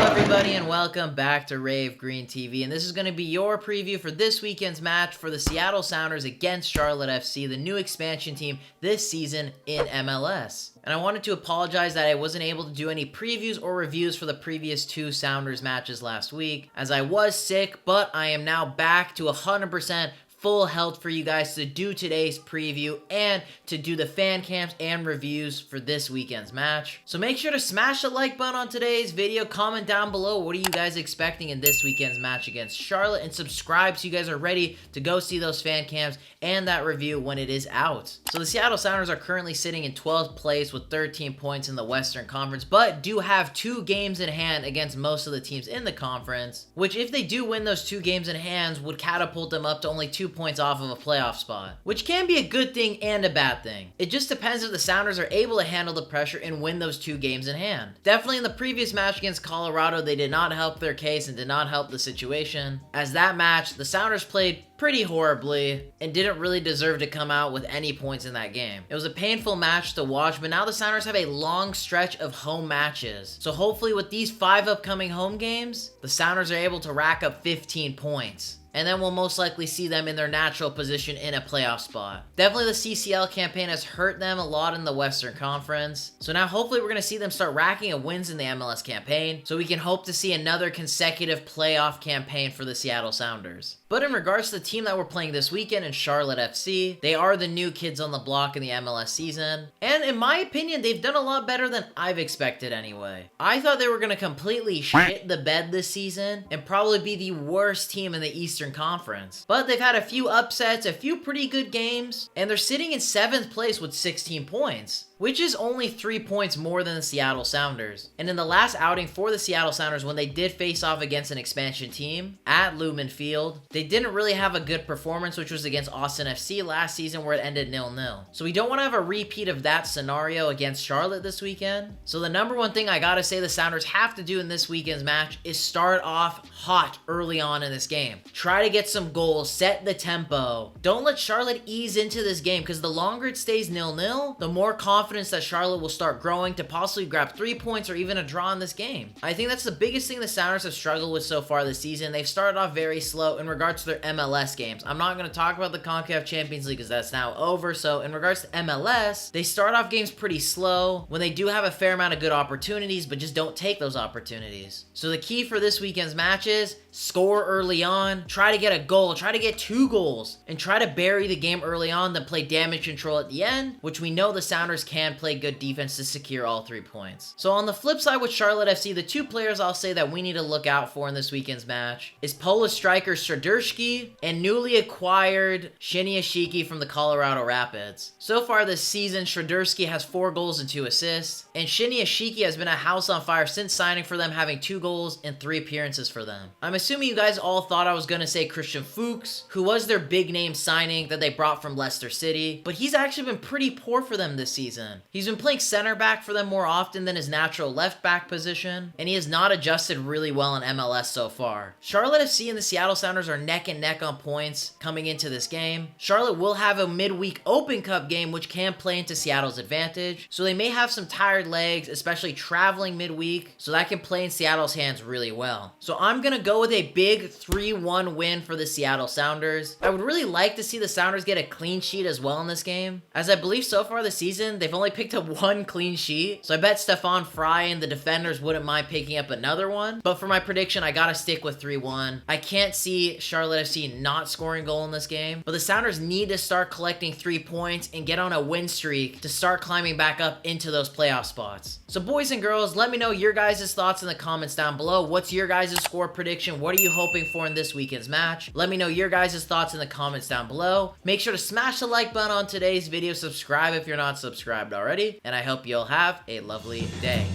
Everybody, and welcome back to Rave Green TV, and this is going to be your preview for this weekend's match for the Seattle Sounders against Charlotte FC, the new expansion team this season in MLS. And I wanted to apologize that I wasn't able to do any previews or reviews for the previous two Sounders matches last week, as I was sick, but I am now back to 100% full health for you guys to do today's preview and to do the fan cams and reviews for this weekend's match. So make sure to smash the like button on today's video, comment down below what are you guys expecting in this weekend's match against Charlotte, and subscribe so you guys are ready to go see those fan cams and that review when it is out. So the Seattle Sounders are currently sitting in 12th place with 13 points in the Western Conference, but do have 2 games in hand against most of the teams in the conference, which if they do win those 2 games in hand would catapult them up to only 2 points off of a playoff spot, which can be a good thing and a bad thing. It just depends if the Sounders are able to handle the pressure and win those 2 games in hand. Definitely in the previous match against Colorado, they did not help their case and did not help the situation, as that match, the Sounders played pretty horribly and didn't really deserve to come out with any points in that game. It was a painful match to watch, but now the Sounders have a long stretch of home matches. So hopefully with these 5 upcoming home games, the Sounders are able to rack up 15 points. And then we'll most likely see them in their natural position in a playoff spot. Definitely the CCL campaign has hurt them a lot in the Western Conference. So now hopefully we're going to see them start racking up wins in the MLS campaign, so we can hope to see another consecutive playoff campaign for the Seattle Sounders. But in regards to the team that we're playing this weekend in Charlotte FC, they are the new kids on the block in the MLS season. And in my opinion, they've done a lot better than I've expected anyway. I thought they were going to completely shit the bed this season and probably be the worst team in the Eastern Conference. But they've had a few upsets, a few pretty good games, and they're sitting in 7th place with 16 points. Which is only 3 points more than the Seattle Sounders. And in the last outing for the Seattle Sounders, when they did face off against an expansion team at Lumen Field, they didn't really have a good performance, which was against Austin FC last season where it ended 0-0. So we don't want to have a repeat of that scenario against Charlotte this weekend. So the number one thing I gotta say the Sounders have to do in this weekend's match is start off hot early on in this game. Try to get some goals, set the tempo. Don't let Charlotte ease into this game, because the longer it stays 0-0, the more confidence that Charlotte will start growing to possibly grab 3 points or even a draw in this game. I think that's the biggest thing the Sounders have struggled with so far this season. They've started off very slow in regards to their MLS games. I'm not going to talk about the CONCACAF Champions League because that's now over. So in regards to MLS, they start off games pretty slow when they do have a fair amount of good opportunities, but just don't take those opportunities. So the key for this weekend's match is score early on, try to get a goal, try to get 2 goals, and try to bury the game early on, then play damage control at the end, which we know the Sounders can play good defense to secure all 3 points. So on the flip side with Charlotte FC, the 2 players I'll say that we need to look out for in this weekend's match is Polish striker Srderski and newly acquired Shiniashiki from the Colorado Rapids. So far this season, Srderski has 4 goals and 2 assists, and Shiniashiki has been a house on fire since signing for them, having 2 goals and 3 appearances for them. I'm assuming you guys all thought I was going to say Christian Fuchs, who was their big name signing that they brought from Leicester City, but he's actually been pretty poor for them this season. He's been playing center back for them more often than his natural left back position, and he has not adjusted really well in MLS so far. Charlotte FC and the Seattle Sounders are neck and neck on points coming into this game. Charlotte will have a midweek Open Cup game which can play into Seattle's advantage, so they may have some tired legs, especially traveling midweek, so that can play in Seattle's hands really well. So I'm going to go with a big 3-1 win for the Seattle Sounders. I would really like to see the Sounders get a clean sheet as well in this game, as I believe so far this season they've only picked up 1 clean sheet, so I bet Stefan Frei and the defenders wouldn't mind picking up another one, but for my prediction I gotta stick with 3-1. I can't see Charlotte FC not scoring a goal in this game, but the Sounders need to start collecting 3 points and get on a win streak to start climbing back up into those playoff spots. So boys and girls, let me know your guys' thoughts in the comments down below. What's your guys' score prediction? What are you hoping for in this weekend's match? Let me know your guys' thoughts in the comments down below. Make sure to smash the like button on today's video, subscribe if you're not subscribed already, and I hope you'll have a lovely day.